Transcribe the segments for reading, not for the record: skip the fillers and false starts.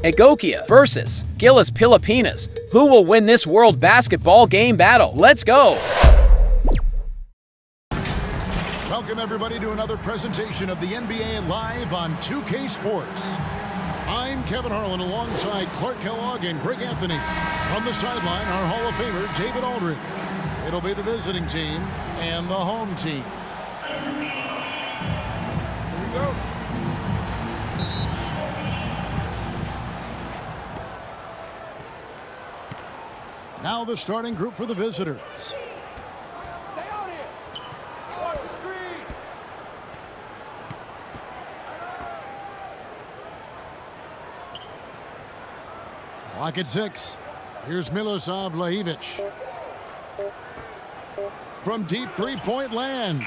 Igokea versus GILAS Pilipinas. Who will win this World Basketball Game battle? Let's go! Welcome everybody to another presentation of the NBA live on 2K Sports. I'm Kevin Harlan alongside Clark Kellogg and Greg Anthony. From the sideline, our Hall of Famer, David Aldridge. It'll be the visiting team and the home team. Here we go. Now the starting group for the visitors. Stay on it. Watch the screen. Clock at 6. Here's Milosav Lajevic. From deep three-point land.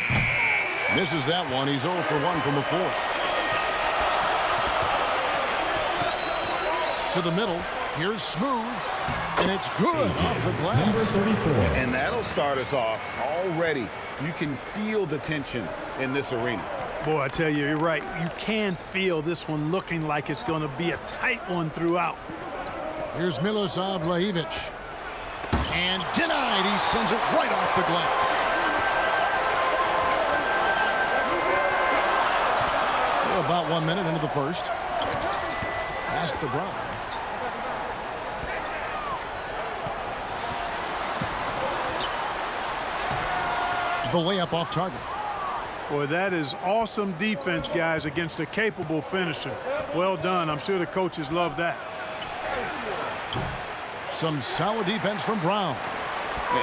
Misses that one. He's 0 for 1 from the floor. To the middle. Here's Smooth. And it's good off the glass. Number 34. And that'll start us off already. You can feel the tension in this arena. Boy, I tell you, you're right. You can feel this one looking like it's going to be a tight one throughout. Here's Milosav Lajevic. And denied. He sends it right off the glass. We're about 1 minute into the first. Pass to Brown. The layup off target. Boy, that is awesome defense, guys, against a capable finisher. Well done. I'm sure the coaches love that. Some solid defense from Brown.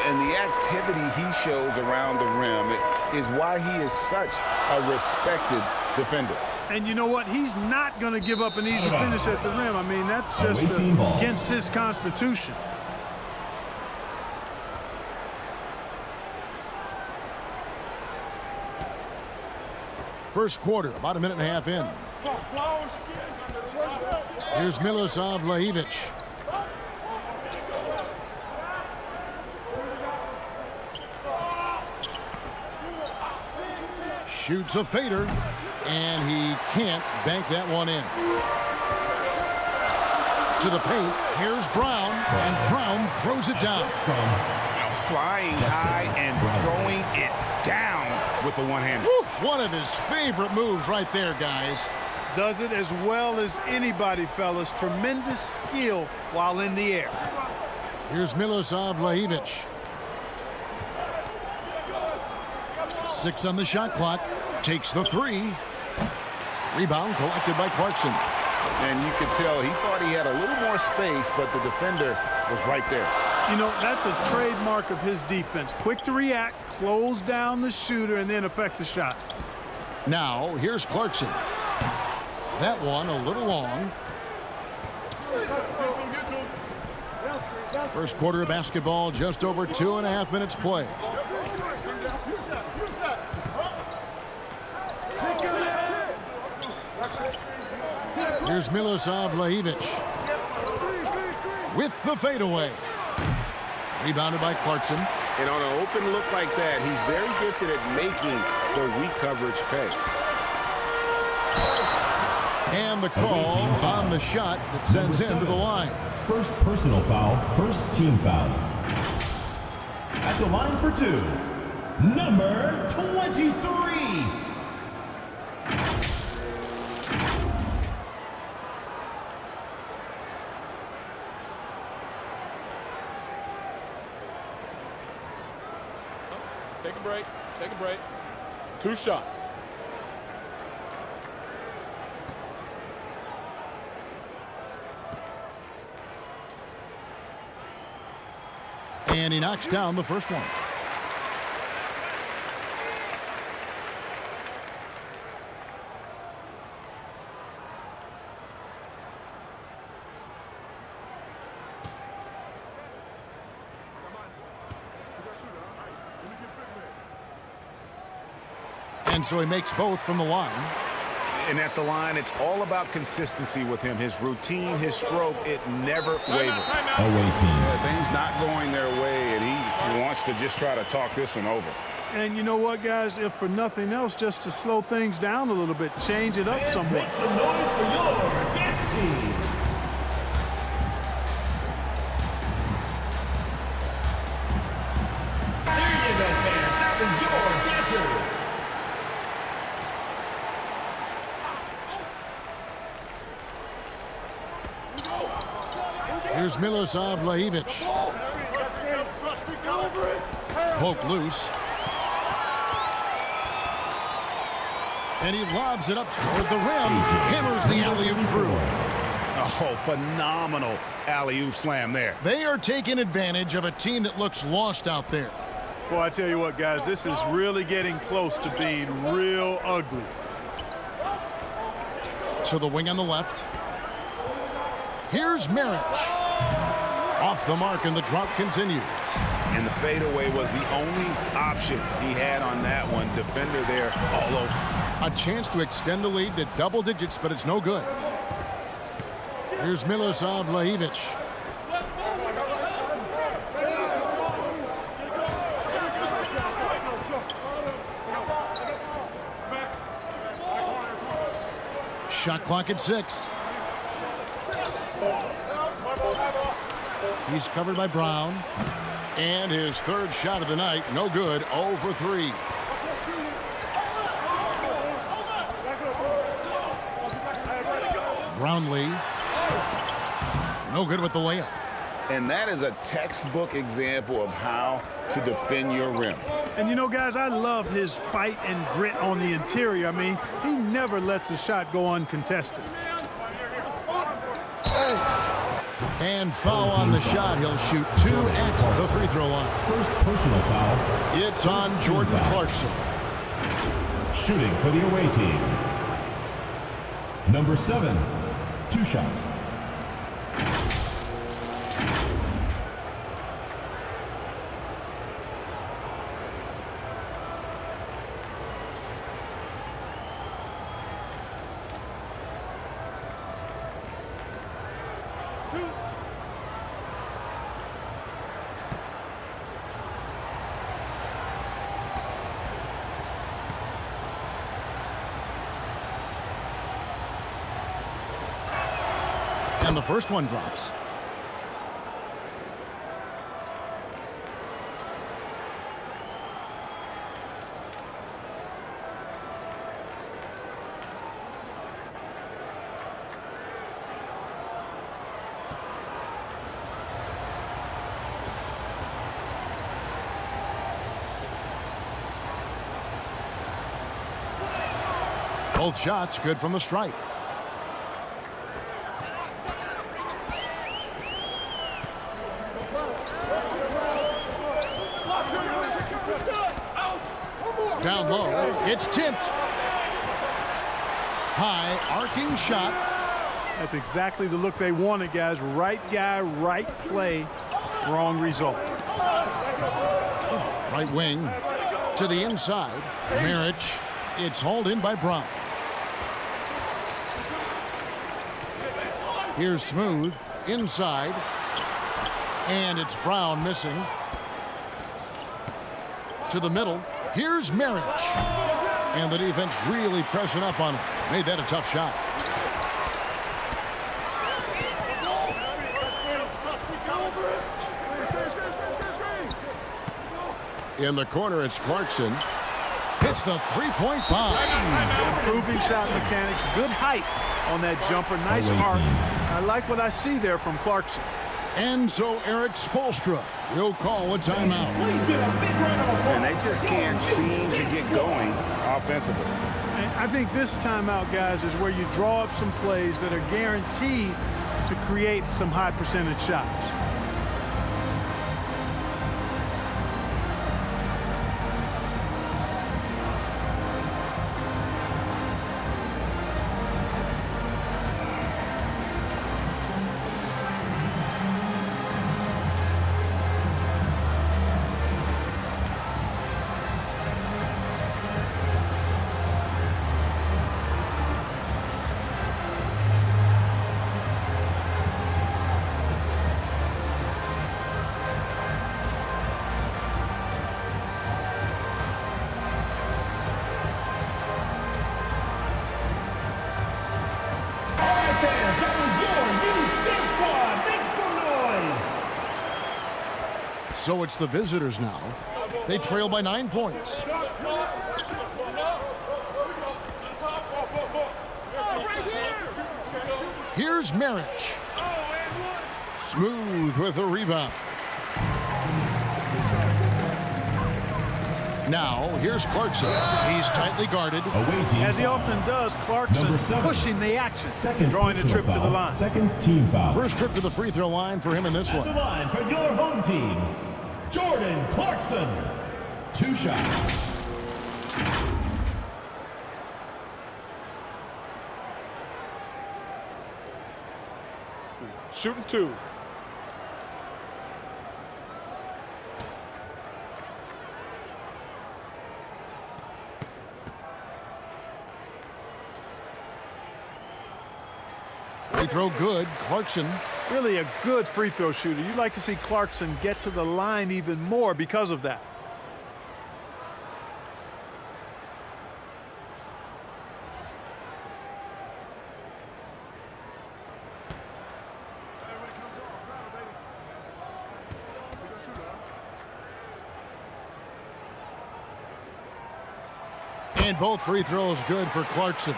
And the activity he shows around the rim is why he is such a respected defender. And you know what? He's not going to give up an easy finish at the rim. I mean, that's just against his constitution. First quarter, about a minute and a half in. Here's Milosav Lajevic. Shoots a fader, and he can't bank that one in. To the paint, here's Brown, and Brown throws it down. Flying high and throwing it down with the one-hander. One of his favorite moves right there, guys. Does it as well as anybody, fellas. Tremendous skill while in the air. Here's Milosav Lajevic. 6 on the shot clock. Takes the 3. Rebound collected by Clarkson. And you could tell he thought he had a little more space, but the defender was right there. You know, that's a trademark of his defense. Quick to react, close down the shooter, and then affect the shot. Now, here's Clarkson. That one a little long. First quarter of basketball, just over 2.5 minutes play. Here's Milosav Lajevic with the fadeaway. Rebounded by Clarkson. And on an open look like that, he's very gifted at making the weak coverage pay. And the call on the shot that sends him to the line. First personal foul, first team foul. At the line for 2, number 23. Take a break. Take a break. 2 shots. And he knocks down the first one. And so he makes both from the line. And at the line, it's all about consistency with him. His routine, his stroke, it never wavers. Away team. Things not going their way, and he wants to just try to talk this one over. And you know what, guys? If for nothing else, just to slow things down a little bit, change it up somewhat. Make some noise for your dance team. Here's Milosav Lajevic. Poked loose. And he lobs it up toward the rim. Hammers the alley-oop through. Oh, phenomenal alley-oop slam there. They are taking advantage of a team that looks lost out there. Well, I tell you what, guys, this is really getting close to being real ugly. To the wing on the left. Here's Maric. Off the mark, and the drop continues. And the fadeaway was the only option he had on that one. Defender there all over. A chance to extend the lead to double digits, but it's no good. Here's Milosav Lajevic. Shot clock at 6. He's covered by Brown. And his third shot of the night, no good, 0 for 3. Brownlee, no good with the layup. And that is a textbook example of how to defend your rim. And you know, guys, I love his fight and grit on the interior. I mean, he never lets a shot go uncontested. And foul on the shot. He'll shoot 2 at the free throw line. First personal foul. It's on Jordan Clarkson. Shooting for the away team. Number 7, 2 shots. And the first one drops. Both shots good from the stripe. Down low, it's tipped. High, arcing shot. That's exactly the look they wanted, guys. Right guy, right play, wrong result. Right wing to the inside. Maric, it's hauled in by Brown. Here's Smooth, inside. And it's Brown missing. To the middle. Here's Maric. And the defense really pressing up on him. Made that a tough shot. In the corner, it's Clarkson. Hits the three-point bomb. Improving shot mechanics. Good height on that jumper. Nice arc. I like what I see there from Clarkson. And so Eric Spoelstra will call a timeout. And they just can't seem to get going offensively. I think this timeout, guys, is where you draw up some plays that are guaranteed to create some high percentage shots. So it's the visitors now. They trail by 9 points. Here's Maric. Smooth with the rebound. Now, here's Clarkson. He's tightly guarded. Away team As he foul. often does, Clarkson Number 7. pushing the action, Second drawing the personal trip to the foul. line. Second team foul. First trip to the free throw line for him in this At one. the line for your home team, Jordan Clarkson. 2 shots. Shooting 2. Free throw good. Clarkson. Really a good free throw shooter. You'd like to see Clarkson get to the line even more because of that. And both free throws good for Clarkson.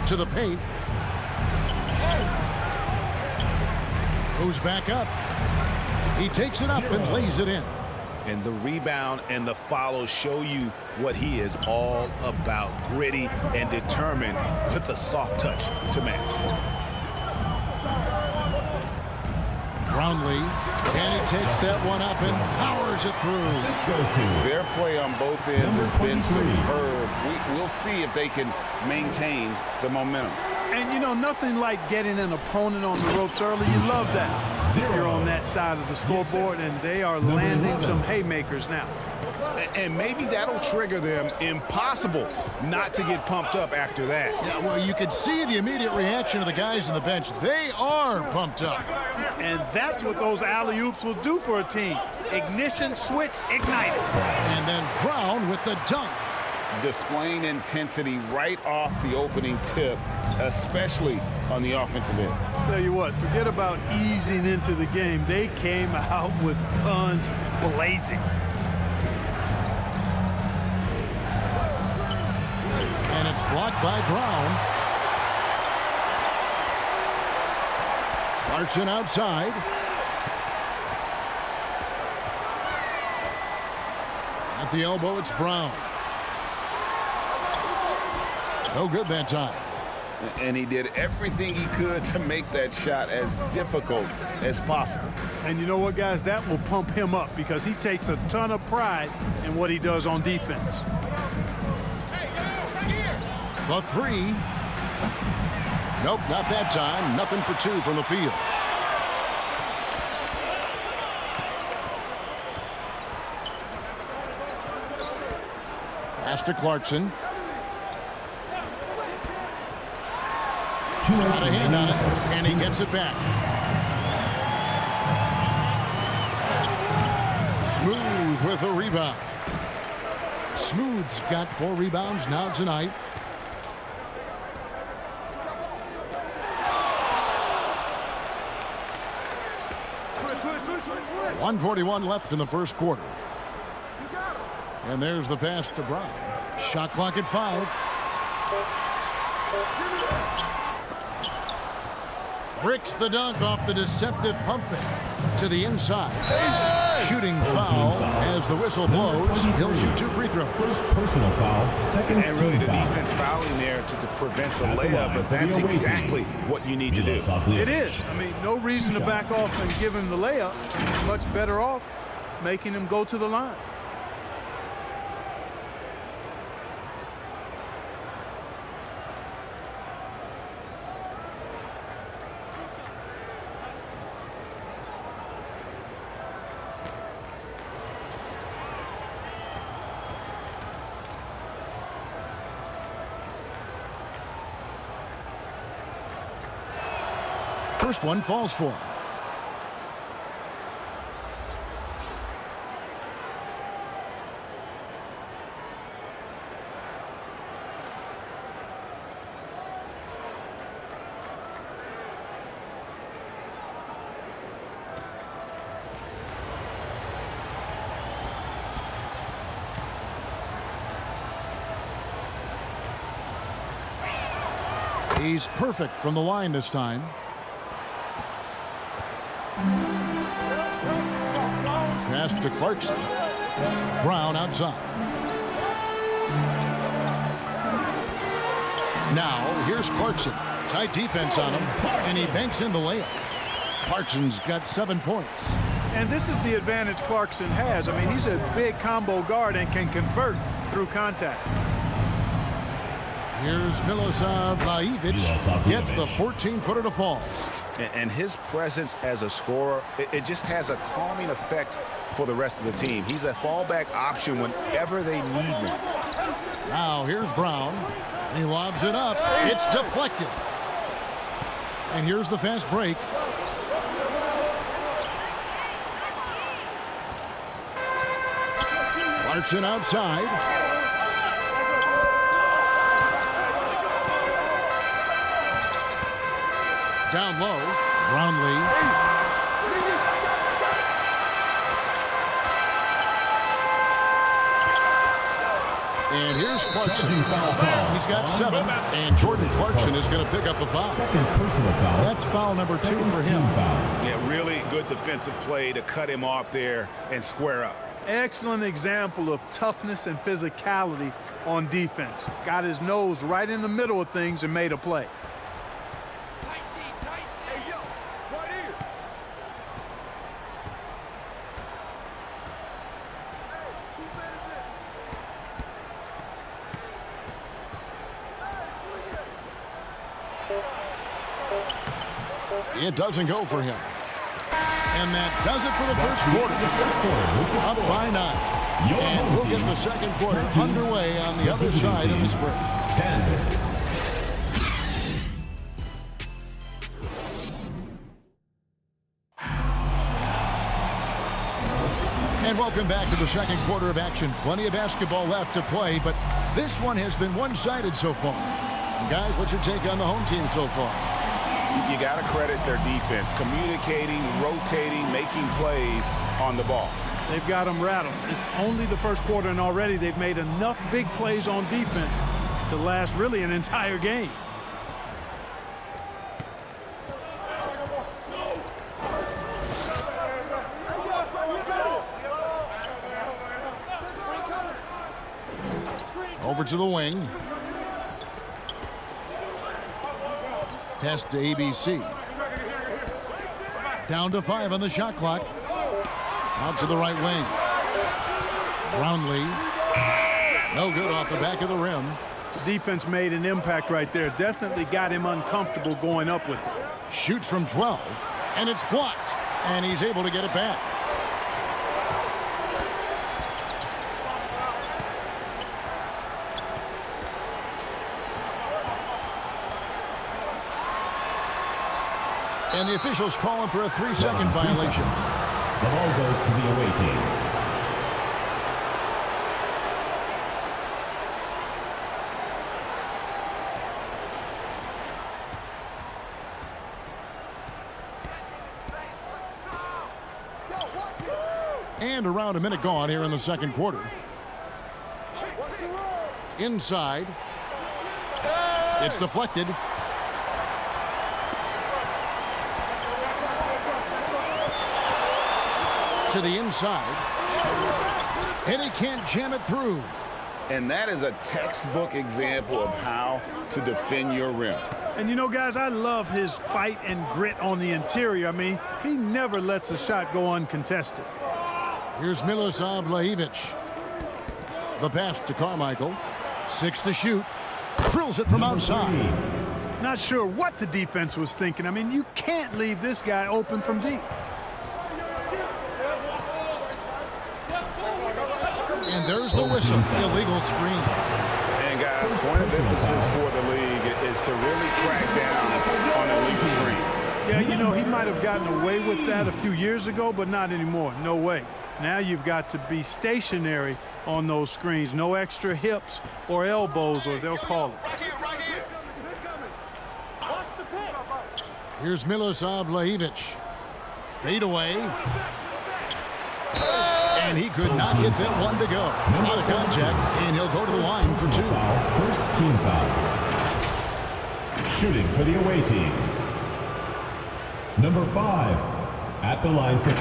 To the paint. Goes back up. He takes it up and lays it in. And the rebound and the follow show you what he is all about. Gritty and determined with a soft touch to match. Brownlee, and he takes that one up and powers it through. Assist goes to Their play on both ends Number has been 23. superb. We'll see if they can maintain the momentum. And you know, nothing like getting an opponent on the ropes early. You love that. You're on that side of the scoreboard, and they are landing some haymakers now. And maybe that'll trigger them. Impossible not to get pumped up after that. Yeah, well, you could see the immediate reaction of the guys on the bench. They are pumped up. And that's what those alley-oops will do for a team. Ignition, switch, ignited. And then Brown with the dunk. Displaying intensity right off the opening tip, especially on the offensive end. Tell you what, forget about easing into the game. They came out with guns blazing. And it's blocked by Brown. Clarkson outside. At the elbow, it's Brown. No good that time. And he did everything he could to make that shot as difficult as possible. And you know what, guys? That will pump him up because he takes a ton of pride in what he does on defense. The three. Nope, not that time. Nothing for 2 from the field. Pass to Clarkson. Got a hand on it, and he gets it back. Smooth with a rebound. Smooth's got 4 rebounds now tonight. Switch. 1:41 left in the first quarter. And there's the pass to Brown. Shot clock at 5. Bricks the dunk off the deceptive pump fake to the inside. Shooting foul as the whistle blows. He'll shoot 2 free throws. First personal foul, second And really team the foul. defense fouling there to prevent the At the layup, line but for the that's away team. exactly what you need to do. It is. I mean, no reason to back off and give him the layup. He's much better off making him go to the line. First one falls for him. He's perfect from the line this time. Pass to Clarkson. Brown outside. Now, here's Clarkson. Tight defense on him, and he banks in the layup. Clarkson's got 7 points. And this is the advantage Clarkson has. I mean, he's a big combo guard and can convert through contact. Here's Milosav Lajevic. Gets the 14-footer to fall. And his presence as a scorer, it just has a calming effect for the rest of the team. He's a fallback option whenever they need one. Now here's Brown. He lobs it up. It's deflected. And here's the fast break. Clarkson outside. Down low. Brownlee. And here's Clarkson. He's got 7, and Jordan Clarkson is going to pick up the foul. Second personal foul. That's foul number 2 for him. Yeah, really good defensive play to cut him off there and square up. Excellent example of toughness and physicality on defense. Got his nose right in the middle of things and made a play. It doesn't go for him. And that does it for the first quarter. Up by 9. And we'll get the second quarter underway on the other side of this break. 10. And welcome back to the second quarter of action. Plenty of basketball left to play, but this one has been one-sided so far. Guys, what's your take on the home team so far? You got to credit their defense, communicating, rotating, making plays on the ball. They've got them rattled. It's only the first quarter, and already they've made enough big plays on defense to last really an entire game. Over to the wing. Pass to ABC. Down to 5 on the shot clock. Out to the right wing. Brownlee. No good off the back of the rim. The defense made an impact right there. Definitely got him uncomfortable going up with it. Shoots from 12, and it's blocked. And he's able to get it back. And the officials call him for a 3-second violation. The ball goes to the away team. And around a minute gone here in the second quarter. Inside. It's deflected. To the inside, and he can't jam it through. And that is a textbook example of how to defend your rim. And you know, guys, I love his fight and grit on the interior. I mean, he never lets a shot go uncontested. Here's Milosav Lajevic. The pass to Carmichael. 6 to shoot. Drills it from outside. Not sure what the defense was thinking. I mean, you can't leave this guy open from deep. And there's the whistle. Illegal screens. And guys, point of emphasis for the league is to really crack down on illegal screens. Yeah, you know, he might have gotten away with that a few years ago, but not anymore. No way. Now you've got to be stationary on those screens. No extra hips or elbows, or they'll call it. Here's Milosav Lajevic. Fade away. And he could not get that one to go. Out of contact, and he'll go to the line for 2. First team foul. Shooting for the away team. Number 5 at the line for 2.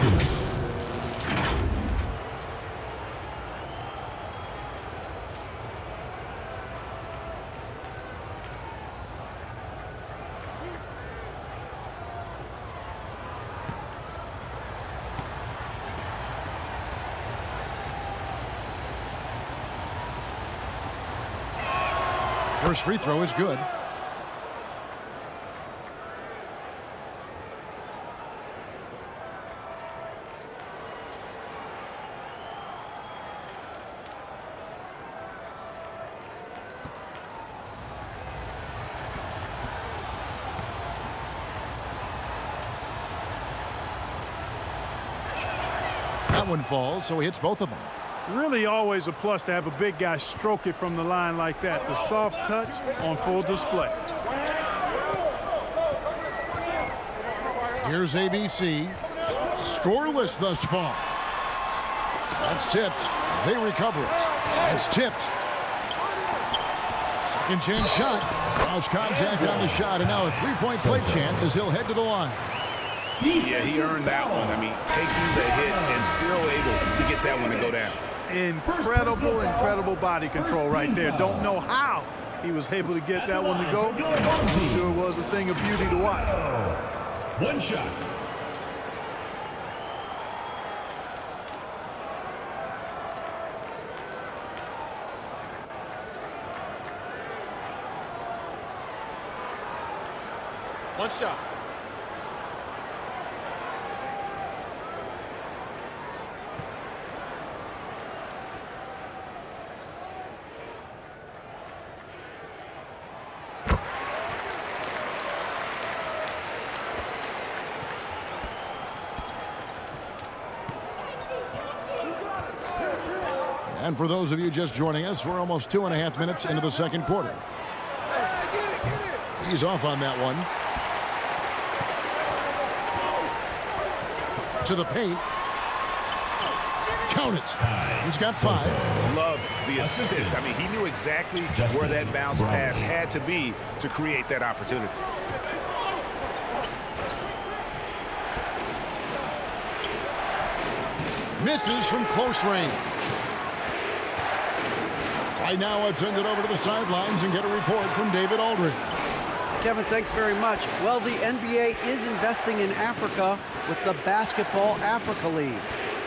First free throw is good. That one falls, so he hits both of them. Really always a plus to have a big guy stroke it from the line like that. The soft touch on full display. Here's ABC. Scoreless thus far. That's tipped. They recover it. That's tipped. Second chance shot. Cross contact on the shot, and now a three-point play chance as he'll head to the line. Yeah, he earned that one. I mean, taking the hit and still able to get that one to go down. Incredible body control right there. Don't know how he was able to get that one to go. Sure was a thing of beauty to watch. One shot. One shot. And for those of you just joining us, we're almost 2.5 minutes into the second quarter. He's off on that one. To the paint. Count it. He's got 5. Love the assist. I mean, he knew exactly where that bounce pass had to be to create that opportunity. Misses from close range. Right now, let's send it over to the sidelines and get a report from David Aldridge. Kevin, thanks very much. Well, the NBA is investing in Africa with the Basketball Africa League.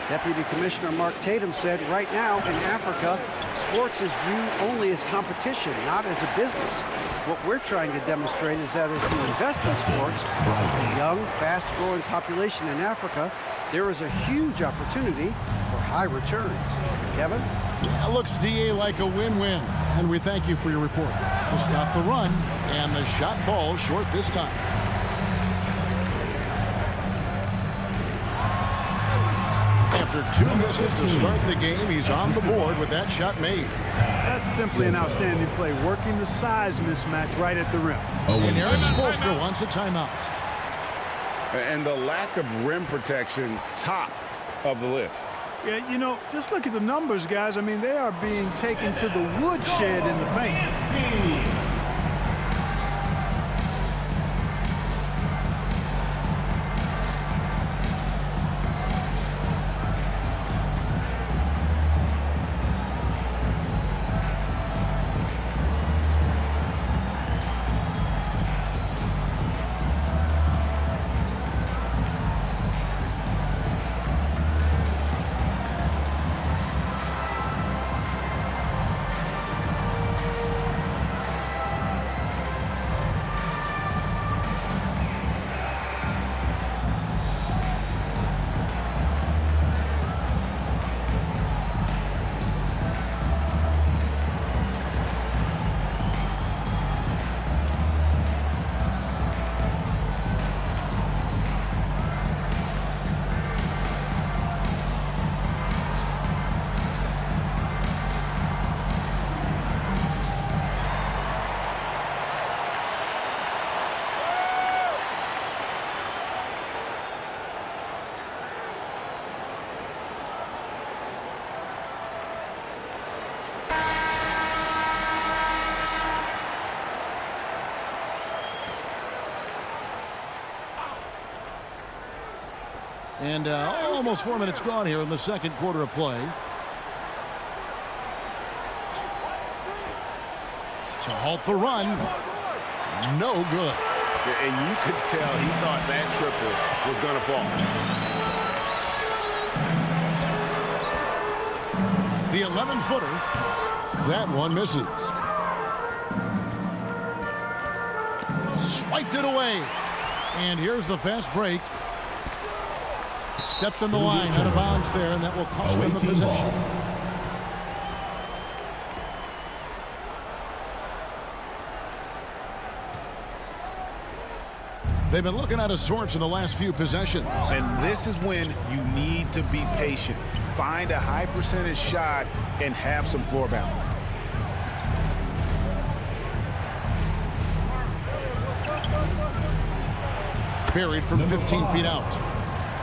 Deputy Commissioner Mark Tatum said right now in Africa, sports is viewed only as competition, not as a business. What we're trying to demonstrate is that if you invest in sports, with a young, fast-growing population in Africa, there is a huge opportunity for high returns. Kevin? That looks, DA, like a win-win. And we thank you for your report. To stop the run, and the shot falls short this time. After 2 misses to start the game, he's on the board with that shot made. That's simply an outstanding play, working the size mismatch right at the rim. And Eric Spoelstra wants a timeout. And the lack of rim protection, top of the list. Yeah, you know, just look at the numbers, guys. I mean, they are being taken to the woodshed in the paint. And almost 4 minutes gone here in the second quarter of play. To halt the run. No good. And you could tell he thought that triple was going to fall. The 11-footer. That one misses. Swiped it away. And here's the fast break. Stepped in the line out of bounds there, and that will cost them the possession. They've been looking out of sorts in the last few possessions. And this is when you need to be patient. Find a high percentage shot and have some floor balance. Buried from 15 feet out.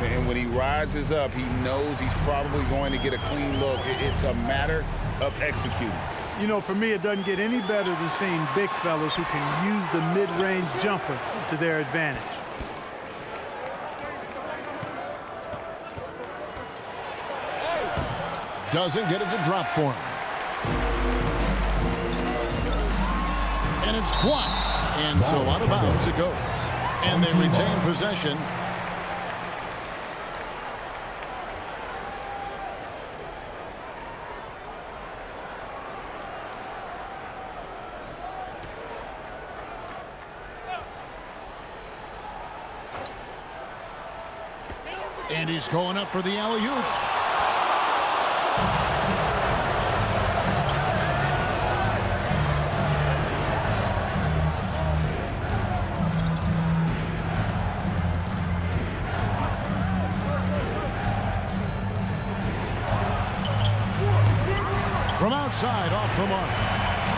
And when he rises up, he knows he's probably going to get a clean look. It's a matter of executing. You know, for me, it doesn't get any better than seeing big fellas who can use the mid-range jumper to their advantage. Doesn't get it to drop for him. And it's blocked. And so out of bounds it goes. And they retain possession. And he's going up for the alley-oop. From outside, off the mark.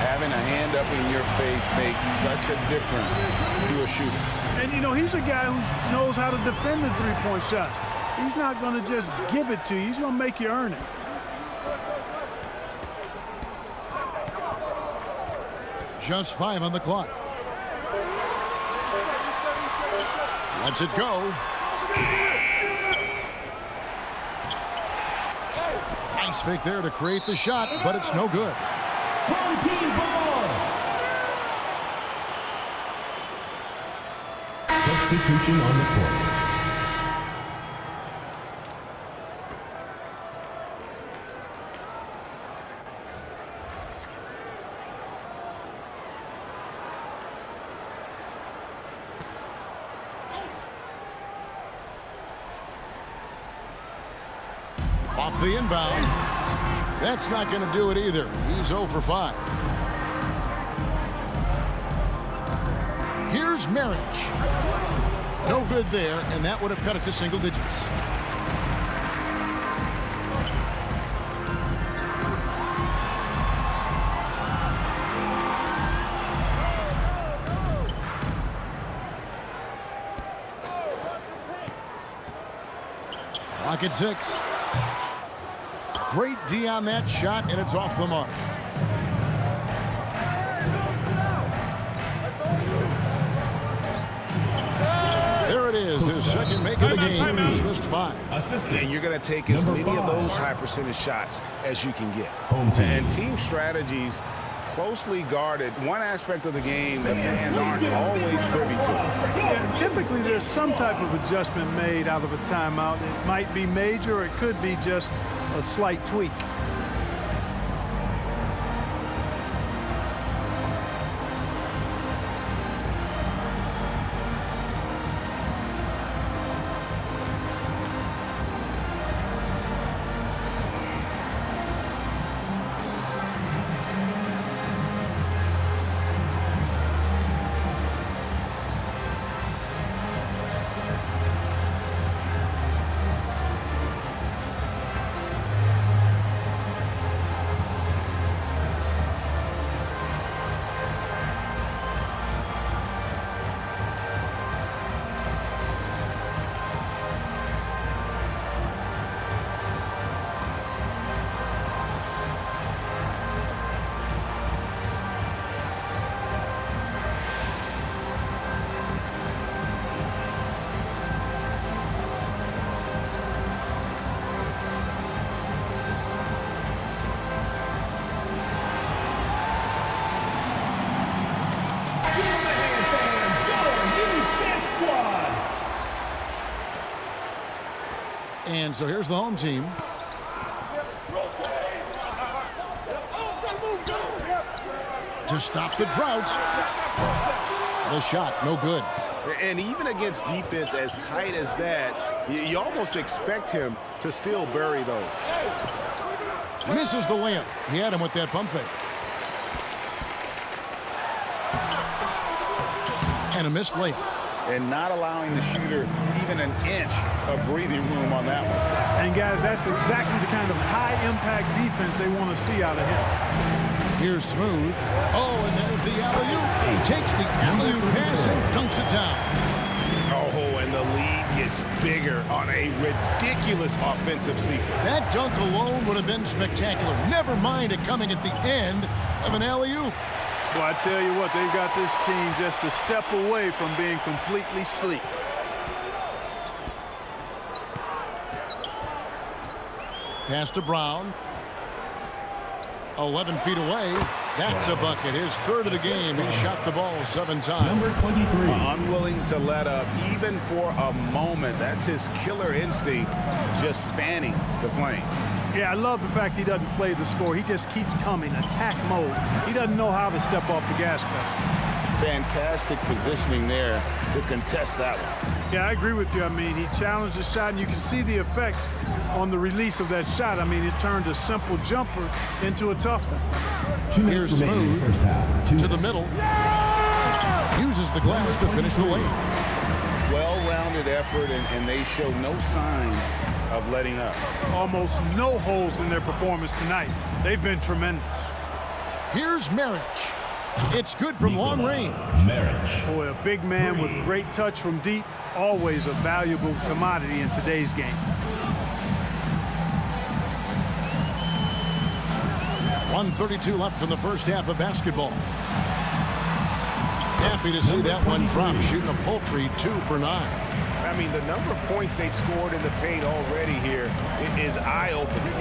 Having a hand up in your face makes such a difference to a shooter. And, you know, he's a guy who knows how to defend the three-point shot. He's not going to just give it to you. He's going to make you earn it. Just 5 on the clock. Lets it go. Nice fake there to create the shot, but it's no good. Home team ball. Substitution on the court. Off the inbound. That's not going to do it either. He's 0 for 5. Here's Marriage. No good there, and that would have cut it to single digits. Clock at 6. Great D on that shot, and it's off the mark. There it is, his second make of the game. He's missed 5. And you're going to take as many of those high percentage shots as you can get. And team strategies closely guarded. One aspect of the game that fans aren't always privy to. Yeah, typically, there's some type of adjustment made out of a timeout. It might be major, or it could be just a slight tweak. And so here's the home team. To stop the drought. The shot, no good. And even against defense as tight as that, you almost expect him to still bury those. Misses the layup. He had him with that pump fake. And a missed layup. And not allowing the shooter even an inch of breathing room on that one. And guys, that's exactly the kind of high-impact defense they want to see out of him. Here's Smooth. Oh, and there's the alley-oop. Takes the alley-oop pass and dunks it down. Oh, and the lead gets bigger on a ridiculous offensive sequence. That dunk alone would have been spectacular. Never mind it coming at the end of an alley-oop. Well, I tell you what, they've got this team just a step away from being completely sleep. Pass to Brown. 11 feet away. That's a bucket. His third of the game. He shot the ball 7 times. Number 23. Unwilling to let up even for a moment. That's his killer instinct, just fanning the flame. Yeah, I love the fact he doesn't play the score. He just keeps coming, attack mode. He doesn't know how to step off the gas pedal. Fantastic positioning there to contest that one. Yeah, I agree with you. I mean, he challenged the shot, and you can see the effects on the release of that shot. I mean, it turned a simple jumper into a tough one. 2 minutes Here's remaining in the Smooth first half. to the middle. Uses the glass to finish the layup. Well-rounded effort, and they show no signs of letting up. Almost no holes in their performance tonight. They've been tremendous. Here's Marich. It's good from long range. Marich. Boy, a big man with great touch from deep, always a valuable commodity in today's game. 1:32 left in the first half of basketball. Happy to see that one drop, shooting a paltry 2 for 9. I mean, the number of points they've scored in the paint already here is eye-opening.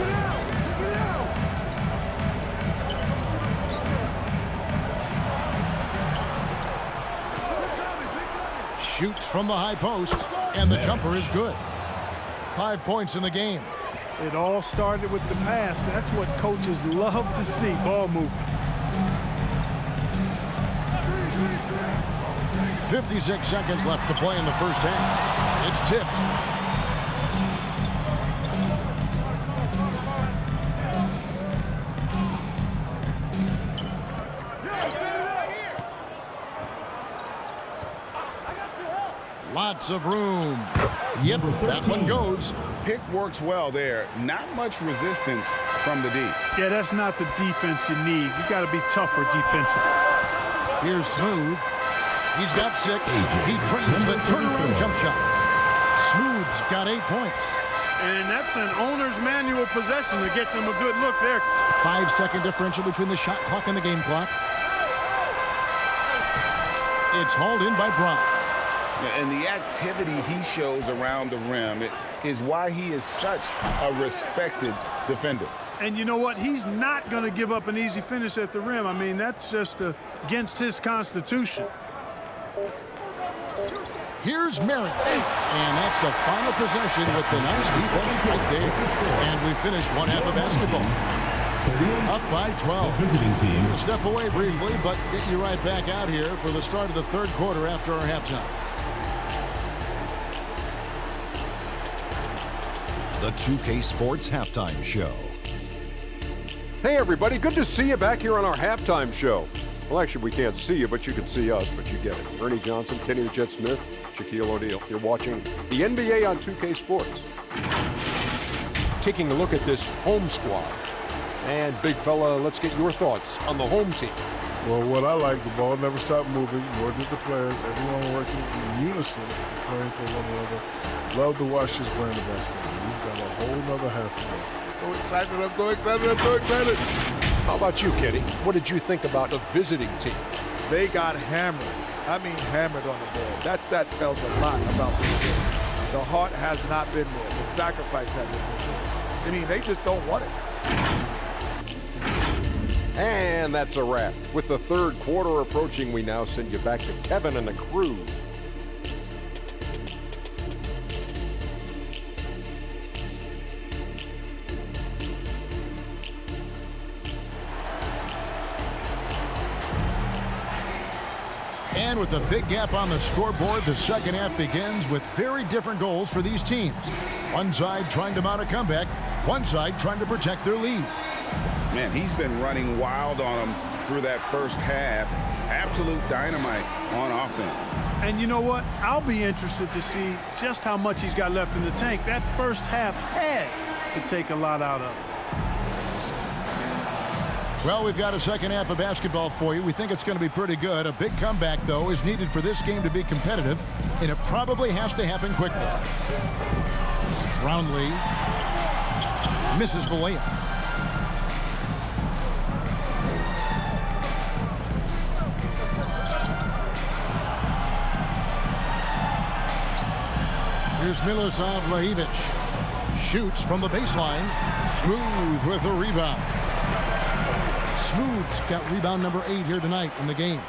Shoots from the high post, and the jumper is good. 5 points in the game. It all started with the pass. That's what coaches love to see, ball movement. 56 seconds left to play in the first half. It's tipped. Lots of room. Yep, that one goes. Pick works well there. Not much resistance from the D. Yeah, that's not the defense you need. You got to be tougher defensively. Here's Smooth. He's got 6. He trains the turnaround jump shot. Smooth's got 8 points. And that's an owner's manual possession to get them a good look there. 5-second differential between the shot clock and the game clock. It's hauled in by Brown. And the activity he shows around the rim is why he is such a respected defender. And you know what? He's not going to give up an easy finish at the rim. I mean, that's just against his constitution. Here's Merritt. And that's the final possession with the nice defense right there. And we finish one half of basketball. Up by 12. Visiting team. We'll step away briefly, but get you right back out here for the start of the third quarter after our halftime. The 2K Sports Halftime Show. Hey everybody, good to see you back here on our halftime show. Well, actually we can't see you, but you can see us, but you get it. Ernie Johnson, Kenny the Jet Smith, Shaquille O'Neal. You're watching the NBA on 2K Sports. Taking a look at this home squad. And big fella, let's get your thoughts on the home team. Well, what I like, the ball never stopped moving, nor did the players. Everyone working in unison, playing for one another. Love to watch this brand of basketball. We've got a whole nother half to go. So excited, I'm so excited, I'm so excited. How about you, Kenny? What did you think about the visiting team? They got hammered. I mean hammered on the ball. That tells a lot about this team. The heart has not been there. The sacrifice hasn't been there. I mean, they just don't want it. And that's a wrap. With the third quarter approaching, we now send you back to Kevin and the crew. And with a big gap on the scoreboard, the second half begins with very different goals for these teams. One side trying to mount a comeback, one side trying to protect their lead. Man, he's been running wild on them through that first half. Absolute dynamite on offense. And you know what? I'll be interested to see just how much he's got left in the tank. That first half had to take a lot out of it. Well, we've got a second half of basketball for you. We think it's going to be pretty good. A big comeback, though, is needed for this game to be competitive, and it probably has to happen quickly. Brownlee misses the layup. Here's Milosav Lajic. Shoots from the baseline. Smooth with the rebound. Smooth's got rebound number 8 here tonight in the game.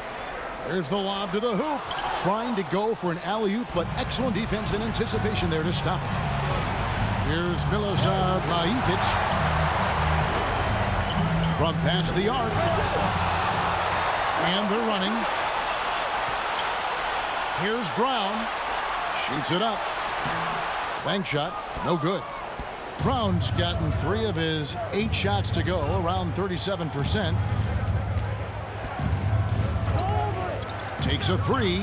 There's the lob to the hoop. Trying to go for an alley-oop, but excellent defense and anticipation there to stop it. Here's Milosav Lajic. From past the arc. And they're running. Here's Brown. Shoots it up. Bank shot, no good. Brown's gotten 3 of his 8 shots to go, around 37%. Takes a 3.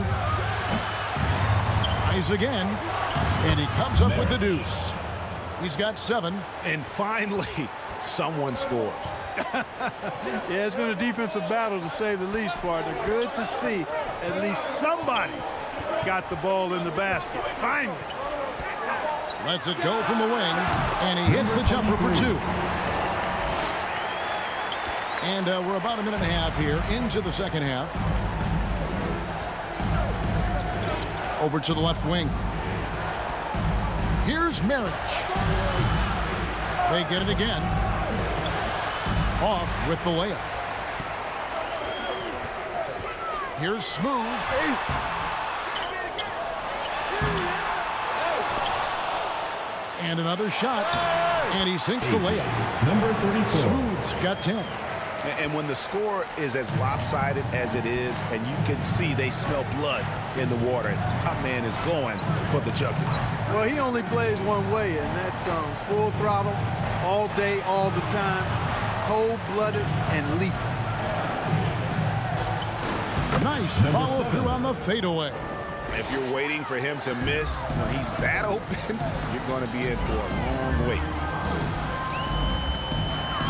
Tries again. And he comes up with the deuce. He's got 7. And finally, someone scores. Yeah, it's been a defensive battle, to say the least, partner. Good to see at least somebody got the ball in the basket. Finally. Lets it go from the wing, and he hits the jumper for 2. And we're about a minute and a half here into the second half. Over to the left wing. Here's Marriage. They get it again. Off with the layup. Here's Smooth. And another shot, and he sinks the layup. Number 34. Smooth's got 10. And when the score is as lopsided as it is, and you can see they smell blood in the water, my man is going for the jugular. Well, he only plays one way, and that's full throttle, all day, all the time, cold-blooded and lethal. Nice follow through on the fadeaway. If you're waiting for him to miss when he's that open, you're going to be in for a long wait.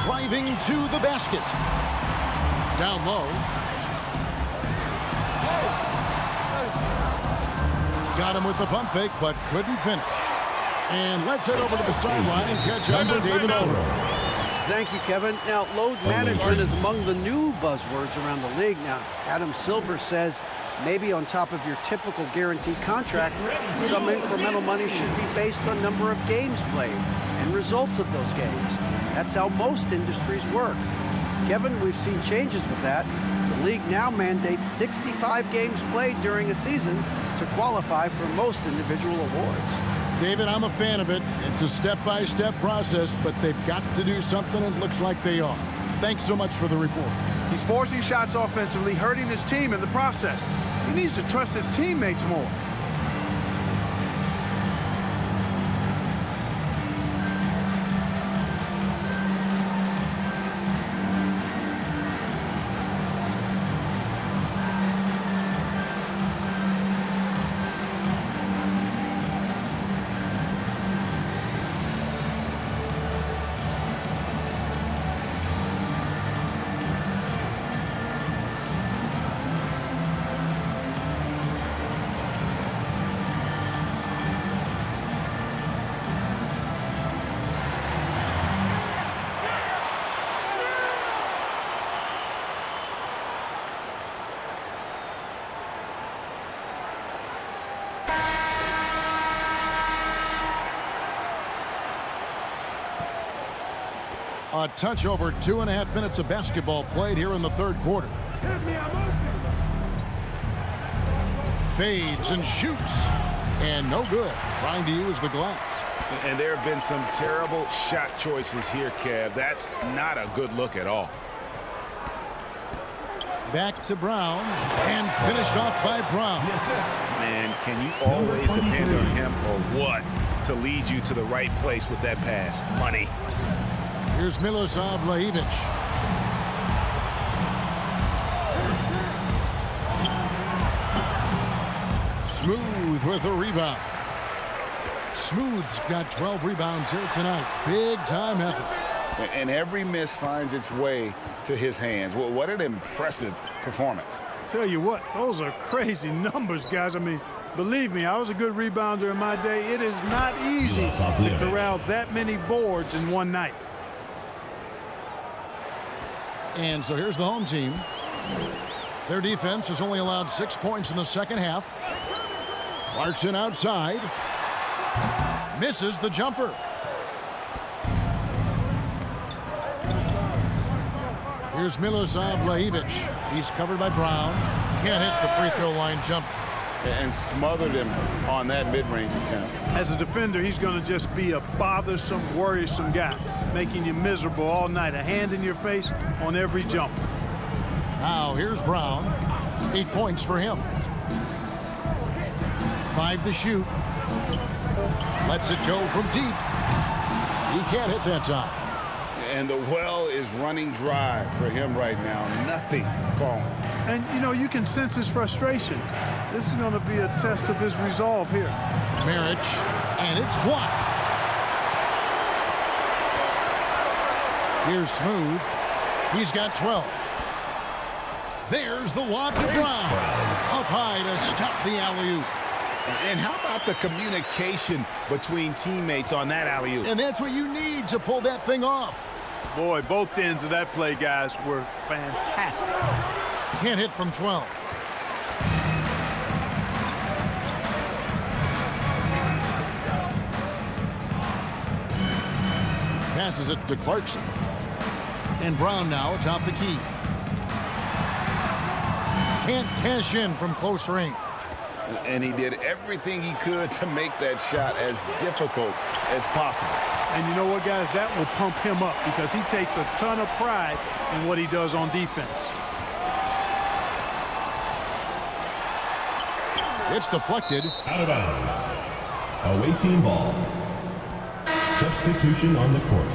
Driving to the basket. Down low. Got him with the pump fake, but couldn't finish. And let's head over to the sideline and catch up with David Albright. Thank you, Kevin. Now, load management is among the new buzzwords around the league. Now, Adam Silver says maybe on top of your typical guaranteed contracts, some incremental money should be based on number of games played and results of those games. That's how most industries work. Kevin, we've seen changes with that. The league now mandates 65 games played during a season to qualify for most individual awards. David, I'm a fan of it. It's a step-by-step process, but they've got to do something, and it looks like they are. Thanks so much for the report. He's forcing shots offensively, hurting his team in the process. He needs to trust his teammates more. A touch over 2.5 minutes of basketball played here in the third quarter. Fades and shoots. And no good. Trying to use the glass. And there have been some terrible shot choices here, Kev. That's not a good look at all. Back to Brown, and finished off by Brown. Man, can you always depend on him or what to lead you to the right place with that pass? Money. Here's Milosav Lajic. Smooth with the rebound. Smooth's got 12 rebounds here tonight. Big time effort. And every miss finds its way to his hands. Well, what an impressive performance. Tell you what, those are crazy numbers, guys. I mean, believe me, I was a good rebounder in my day. It is not easy to corral that many boards in one night. And so here's the home team. Their defense has only allowed 6 points in the second half. Clarkson outside. Misses the jumper. Here's Milosav Lajic. He's covered by Brown. Can't hit the free throw line jumper. And smothered him on that mid-range attempt. As a defender, he's going to just be a bothersome, worrisome guy, making you miserable all night. A hand in your face on every jump. Now here's Brown. 8 points for him. 5 to shoot. Lets it go from deep. He can't hit that time. And the well is running dry for him right now. Nothing falling. And, you know, you can sense his frustration. This is going to be a test of his resolve here. Marriage, and it's blocked. Here's Smooth. He's got 12. There's the lob to Brown. Up high to stuff the alley-oop. And how about the communication between teammates on that alley-oop? And that's what you need to pull that thing off. Boy, both ends of that play, guys, were fantastic. Can't hit from 12. Passes it to Clarkson. And Brown now atop the key. Can't cash in from close range. And he did everything he could to make that shot as difficult as possible. And you know what, guys? That will pump him up because he takes a ton of pride in what he does on defense. It's deflected. Out of bounds. Away team ball. Substitution on the court.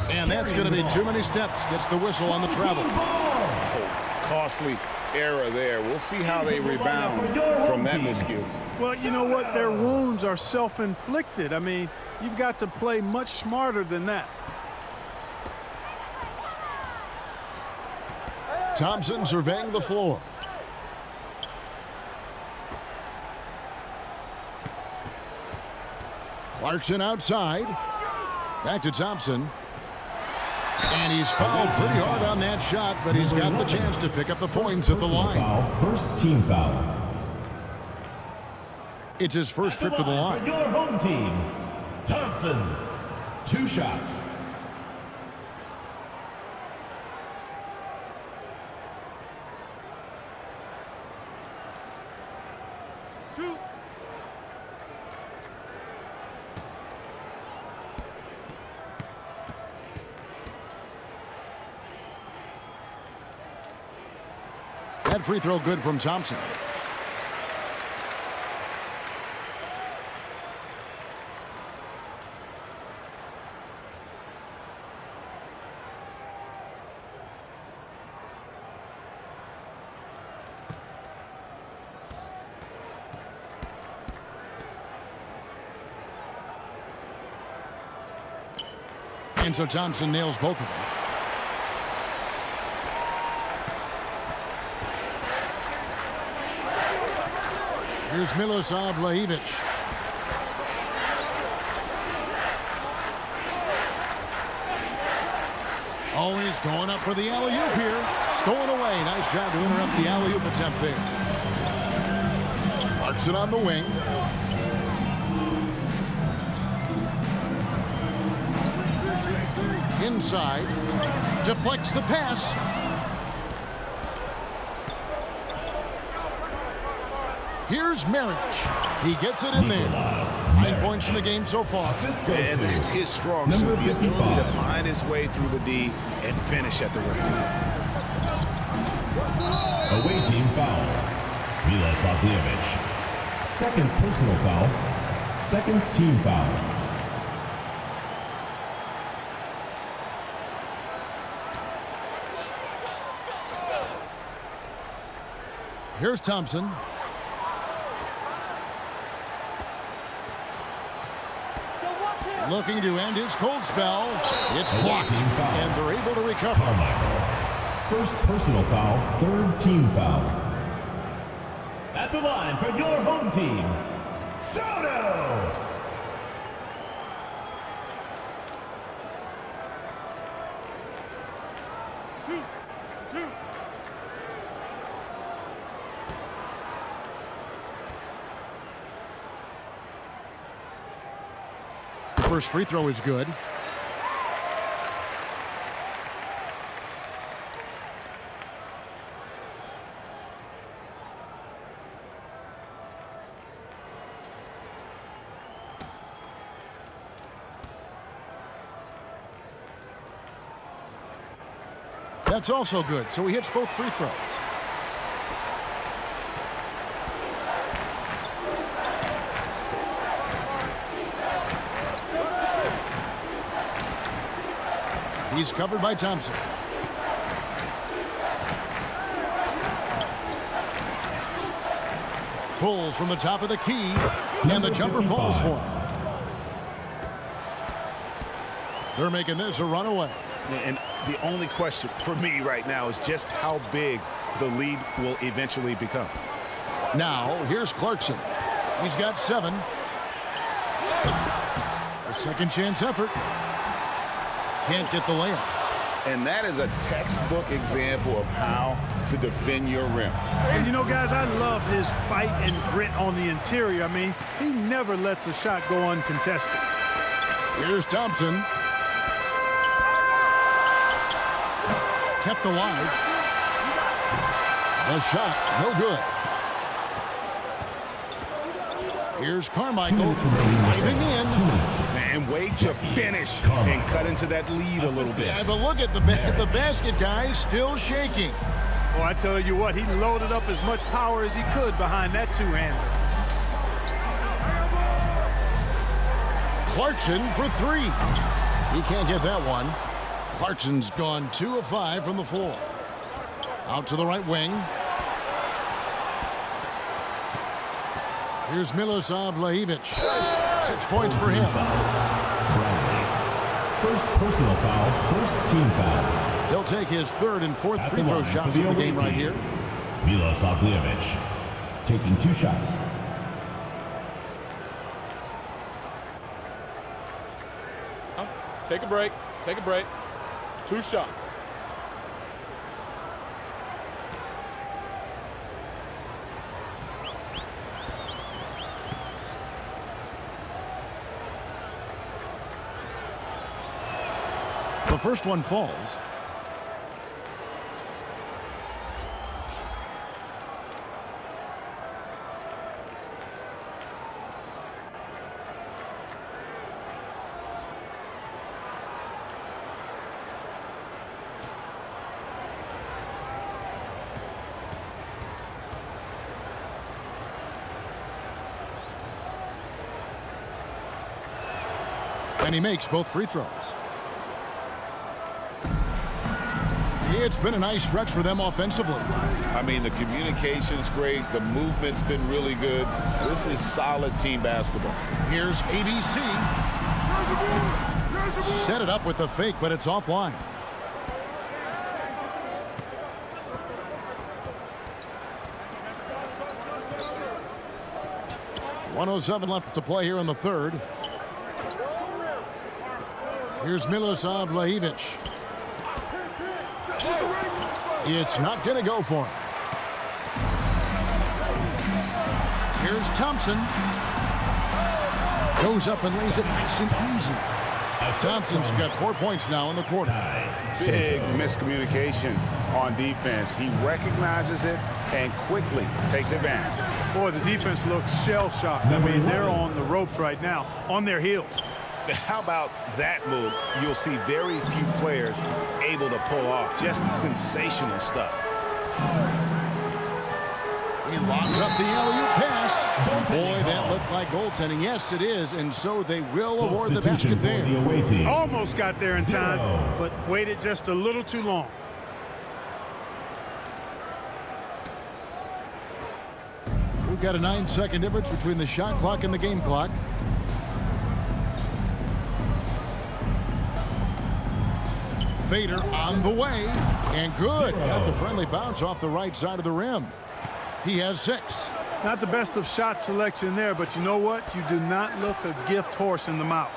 And that's going to be too many steps. Gets the whistle on the travel. Costly error there. We'll see how they rebound from that miscue. Well, you know what? Their wounds are self-inflicted. I mean, you've got to play much smarter than that. Thompson surveying the floor. Clarkson outside. Back to Thompson. And he's fouled pretty hard on that shot, but he's got the chance to pick up the points at the line. First team foul. It's his first trip to the line. Your home team, Thompson. 2 shots. That free throw good from Thompson. And so Thompson nails both of them. Here's Milosav Lajic. Always going up for the alley-oop here. Stolen away. Nice job to interrupt the alley-oop attempt there. Clarkson on the wing. Inside. Deflects the pass. Here's Marriage. He gets it in there. 9 points in the game so far. And that's his strong suit, the ability to find his way through the D and finish at the rim. Away team foul. GILAS. Second personal foul. Second team foul. Here's Thompson. Looking to end his cold spell. It's blocked, and they're able to recover. First personal foul, third team foul. At the line for your home team, Soto! Two. The first free throw is good. That's also good, so he hits both free throws. He's covered by Thompson. Pulls from the top of the key, and the jumper falls for him. They're making this a runaway. And the only question for me right now is just how big the lead will eventually become. Now, here's Clarkson. He's got 7. A second chance effort. Can't get the layup. And that is a textbook example of how to defend your rim. And you know, guys, I love his fight and grit on the interior. I mean, he never lets a shot go uncontested. Here's Thompson. Kept alive. The shot, no good. Here's Carmichael driving in. And wait to finish and cut into that lead a little bit. Yeah, but look at the basket, guys, still shaking. Well, I tell you what, he loaded up as much power as he could behind that two-hander. Clarkson for 3. He can't get that one. Clarkson's gone 2 of 5 from the floor. Out to the right wing. Here's Milosav Lajevic. 6 points for him. First personal foul, first team foul. He'll take his 3rd and 4th free throw shots in the game right here. Milosav Lajevic taking 2 shots. Take a break. Take a break. 2 shots. The first one falls. And he makes both free throws. It's been a nice stretch for them offensively. I mean, the communication's great. The movement's been really good. This is solid team basketball. Here's ABC. Set it up with the fake, but it's offline. .107 left to play here in the 3rd. Here's Milosav Lajevic. It's not going to go for him. Here's Thompson. Goes up and lays it nice and easy. Thompson's got 4 points now in the quarter. Big miscommunication on defense. He recognizes it and quickly takes advantage. Boy, the defense looks shell-shocked. I mean, they're on the ropes right now, on their heels. How about that move? You'll see very few players able to pull off just sensational stuff. He locks up the alley-oop pass. Boy, that looked like goaltending. Yes, it is, and so they will award the basket there. Almost got there in time, but waited just a little too long. We've got a 9-second difference between the shot clock and the game clock. Fader on the way, and good. Got the friendly bounce off the right side of the rim. He has 6. Not the best of shot selection there, but you know what? You do not look a gift horse in the mouth.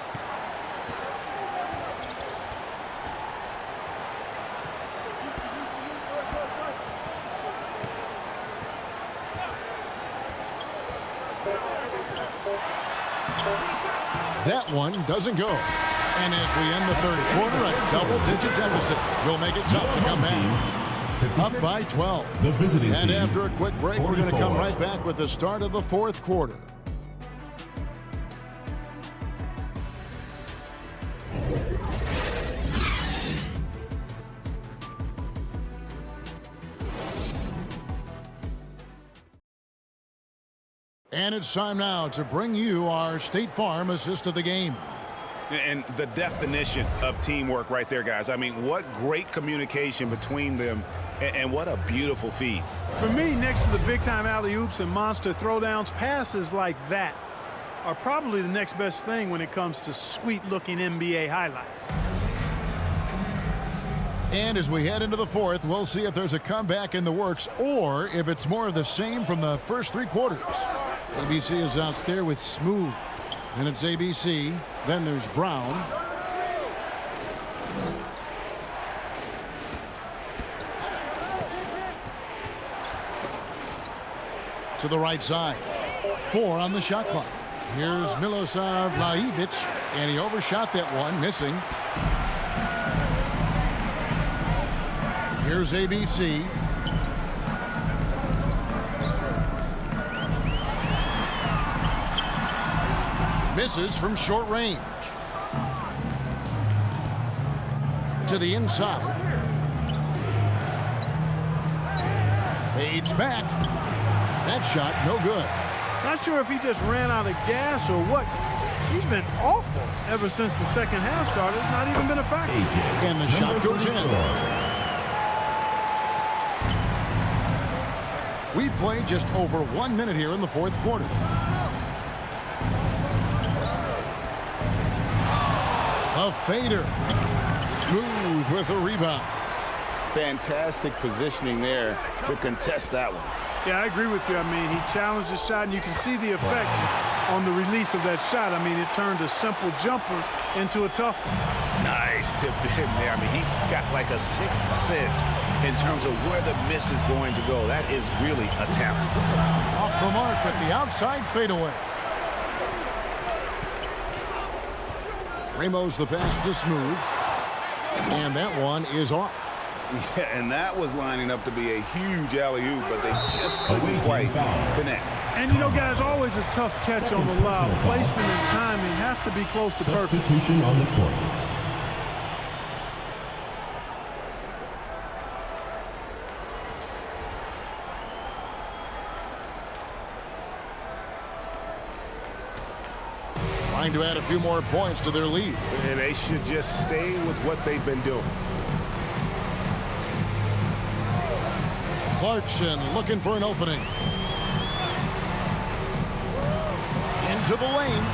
That one doesn't go. And as we end the third quarter, a double-digit deficit will make it tough to come back. Up by 12. And after a quick break, we're going to come right back with the start of the fourth quarter. And it's time now to bring you our State Farm assist of the game. And the definition of teamwork right there, guys. I mean, what great communication between them, and what a beautiful feed. For me, next to the big-time alley-oops and monster throwdowns, passes like that are probably the next best thing when it comes to sweet-looking NBA highlights. And as we head into the fourth, we'll see if there's a comeback in the works or if it's more of the same from the first 3 quarters. ABC is out there with Smooth. And it's ABC. Then there's Brown. To the right side. 4 on the shot clock. Here's Milosav Lajevic, and he overshot that one, missing. Here's ABC. Misses from short range. To the inside. Fades back. That shot, no good. Not sure if he just ran out of gas or what. He's been awful ever since the second half started. Not even been a factor. And the shot goes in. We played just over 1 minute here in the fourth quarter. A fader. Smooth with a rebound. Fantastic positioning there to contest that one. Yeah, I agree with you. I mean, he challenged the shot, and you can see the effects on the release of that shot. I mean, it turned a simple jumper into a tough one. Nice tip in there. I mean, he's got like a sixth sense in terms of where the miss is going to go. That is really a talent. Off the mark at the outside fadeaway. Ramos the pass to Smooth. And that one is off. Yeah, and that was lining up to be a huge alley-oop, but they just couldn't quite connect. And, you know, guys, always a tough catch on the lob. Placement and timing have to be close to perfect. Substitution on the court. Trying to add a few more points to their lead. And they should just stay with what they've been doing. Clarkson looking for an opening. Into the lane.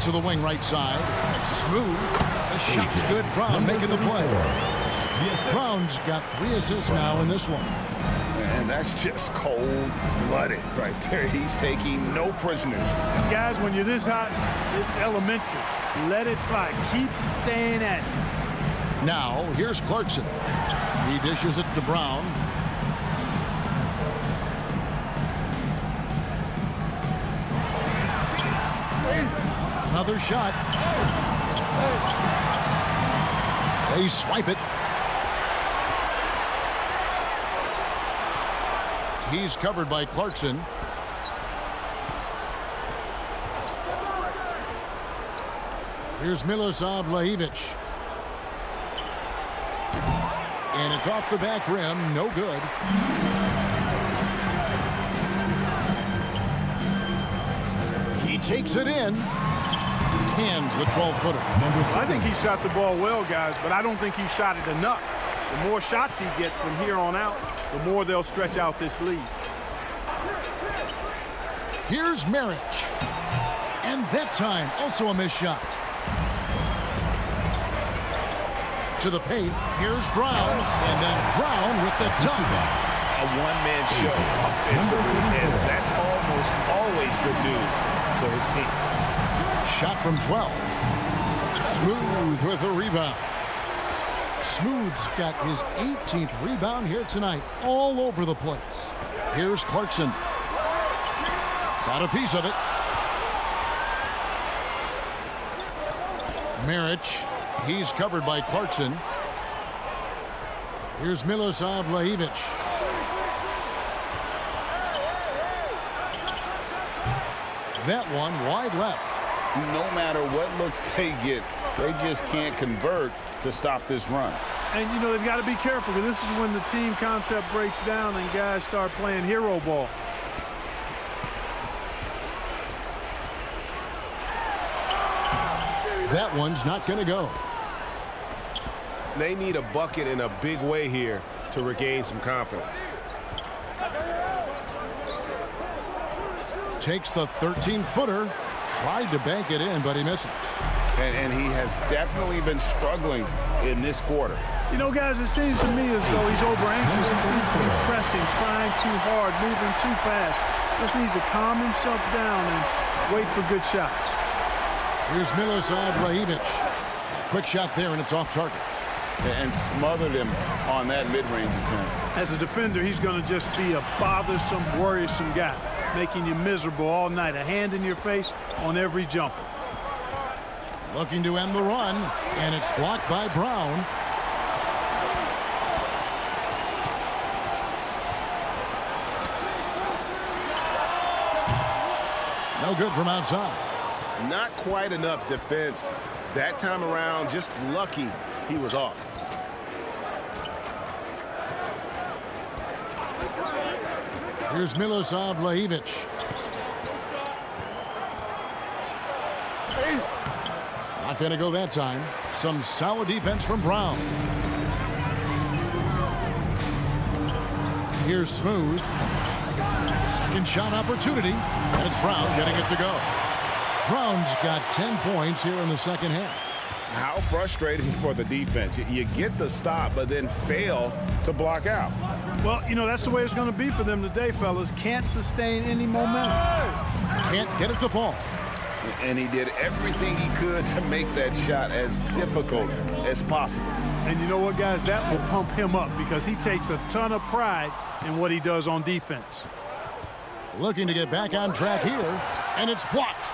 To the wing right side. Smooth. The shot's good. Brown making the play. Brown's got 3 assists now in this one. And that's just cold-blooded right there. He's taking no prisoners. And guys, when you're this hot, it's elementary. Let it fly. Keep staying at it. Now, here's Clarkson. He dishes it to Brown. Another shot. They swipe it. He's covered by Clarkson. Here's Milosav Lajevic. And it's off the back rim. No good. He takes it in. Cans the 12-footer. I think he shot the ball well, guys, but I don't think he shot it enough. The more shots he gets from here on out, the more they'll stretch out this lead. Here's Marich. And that time, also a missed shot. To the paint, here's Brown, and then Brown with the dunk. A one-man show offensively, and that's almost always good news for his team. Shot from 12. Smooth with a rebound. Smooth's got his 18th rebound here tonight, all over the place. Here's Clarkson. Got a piece of it. Marich. He's covered by Clarkson. Here's Milosav Lajevic. That one wide left. No matter what looks they get, they just can't convert to stop this run. And, you know, they've got to be careful, because this is when the team concept breaks down and guys start playing hero ball. That one's not going to go. They need a bucket in a big way here to regain some confidence. Takes the 13-footer. Tried to bank it in, but he misses. And he has definitely been struggling in this quarter. You know, guys, it seems to me as though he's over-anxious. He seems to be pressing, trying too hard, moving too fast. Just needs to calm himself down and wait for good shots. Here's Milosav Lajevic. Quick shot there, and it's off target. And smothered him on that mid-range attempt. As a defender, he's going to just be a bothersome, worrisome guy, making you miserable all night. A hand in your face on every jumper. Looking to end the run, and it's blocked by Brown. No good from outside. Not quite enough defense. That time around, just lucky he was off. Here's Milosav Lajevic. Not going to go that time. Some solid defense from Brown. Here's Smooth. Second shot opportunity. And it's Brown getting it to go. Brown's got 10 points here in the second half. How frustrating for the defense. You get the stop, but then fail to block out. Well, you know, that's the way it's going to be for them today, fellas. Can't sustain any momentum. Can't get it to fall. And he did everything he could to make that shot as difficult as possible. And you know what, guys? That will pump him up, because he takes a ton of pride in what he does on defense. Looking to get back on track here, and it's blocked.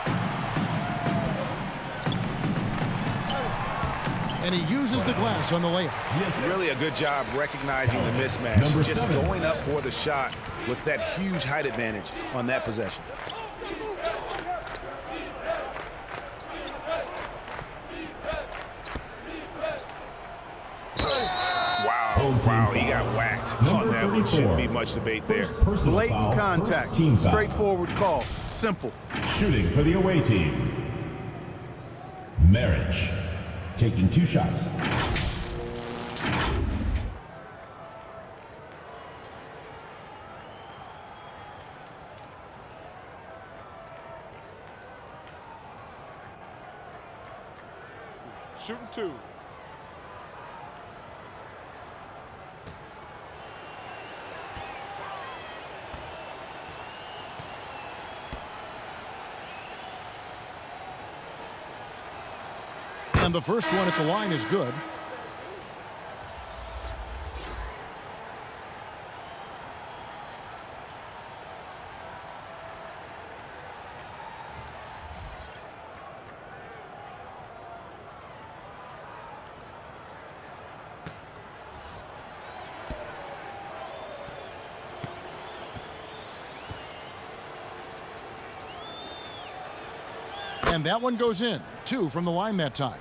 And he uses the glass on the layup. Yes, really a good job recognizing the mismatch. Just going up for the shot with that huge height advantage on that possession. Wow, he got whacked on that one. Shouldn't be much debate there. Blatant contact, straightforward call, simple. Shooting for the away team. Marich. Taking 2 shots. Shooting 2. And the first one at the line is good. And that one goes in. 2 from the line that time.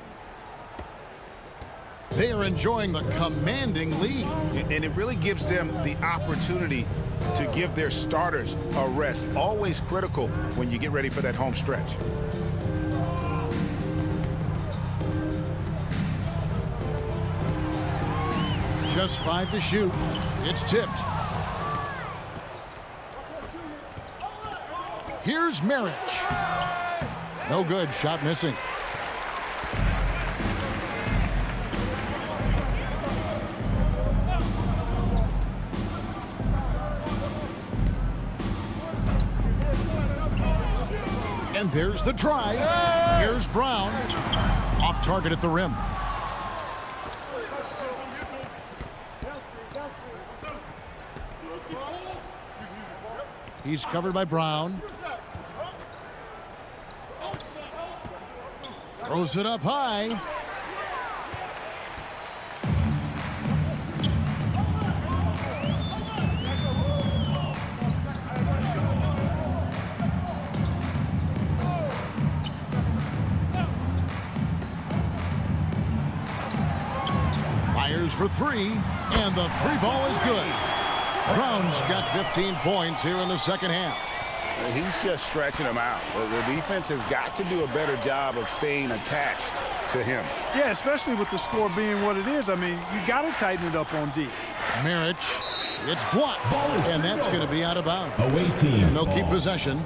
They are enjoying the commanding lead. And it really gives them the opportunity to give their starters a rest. Always critical when you get ready for that home stretch. Just 5 to shoot. It's tipped. Here's Marich. No good. Shot missing. And there's the drive. Here's Brown. Off target at the rim. He's covered by Brown. Throws it up high. Fires for 3, and the 3 ball is good. Brown's got 15 points here in the second half. He's just stretching them out. The defense has got to do a better job of staying attached to him. Yeah, especially with the score being what it is. I mean, you got to tighten it up on D. Marich, it's blocked, and that's going to be out of bounds. Away team. And they'll keep possession.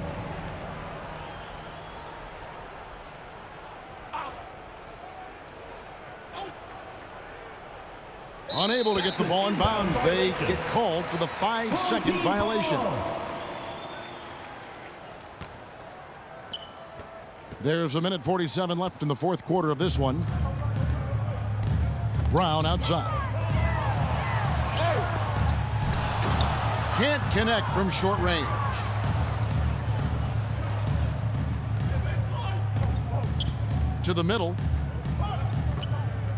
Unable to get the ball in bounds. They get called for the 5-second violation. There's 1:47 left in the fourth quarter of this one. Brown outside. Can't connect from short range. To the middle.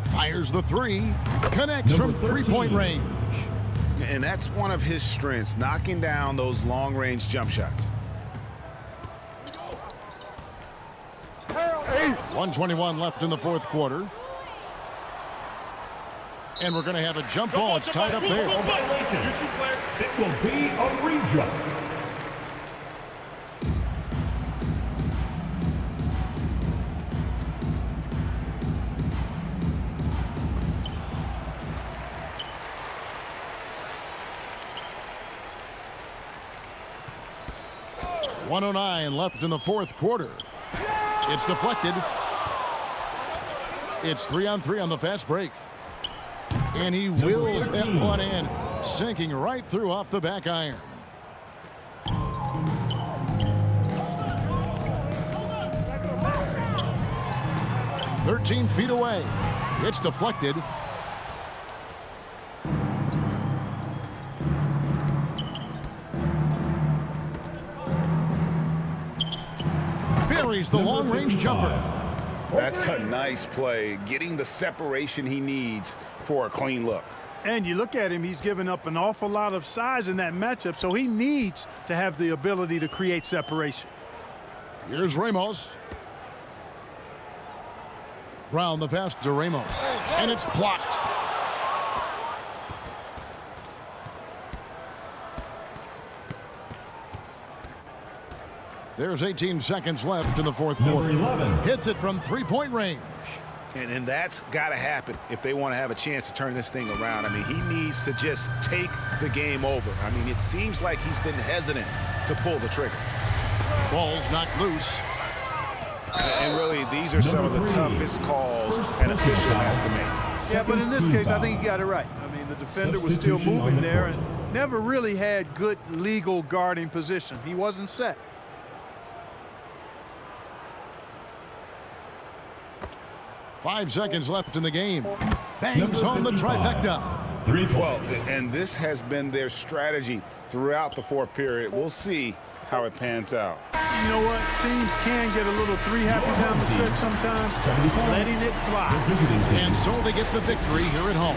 Fires the 3. Connects from 3-point range. And that's one of his strengths, knocking down those long-range jump shots. 1:21 left in the fourth quarter. And we're going to have a jump ball. It's tied up there. It will be a rejump. .109 left in the fourth quarter. It's deflected. It's 3-on-3 on the fast break. And he wills that one in, sinking right through off the back iron. "13 feet away. It's deflected. Buries the long-range jumper. That's a nice play, getting the separation he needs for a clean look. And you look at him, he's given up an awful lot of size in that matchup, so he needs to have the ability to create separation. Here's Ramos. Brown the pass to Ramos. And it's blocked. There's 18 seconds left in the fourth quarter. 11. Hits it from 3-point range. And that's got to happen if they want to have a chance to turn this thing around. I mean, he needs to just take the game over. I mean, it seems like he's been hesitant to pull the trigger. Ball's knocked loose. And really, these are some of the toughest calls an official has to make. Yeah, but in this case, I think he got it right. I mean, the defender was still moving there and never really had good legal guarding position. He wasn't set. Five seconds left in the game. Bangs home the trifecta. 3 Well, points. and this has been their strategy throughout the fourth period. We'll see how it pans out. You know what? Teams can get a little three-happy down the stretch sometimes, letting it fly. And so they get the victory here at home.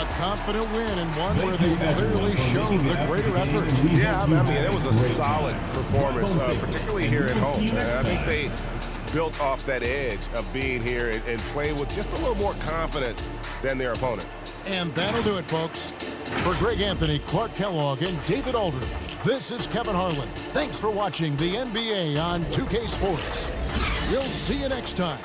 A confident win and one where they clearly showed the greater effort. Yeah, I mean, it was a solid performance, particularly here at home. I think they built off that edge of being here and playing with just a little more confidence than their opponent. And that'll do it, folks. For Greg Anthony, Clark Kellogg, and David Aldridge, this is Kevin Harlan. Thanks for watching the NBA on 2K Sports. We'll see you next time.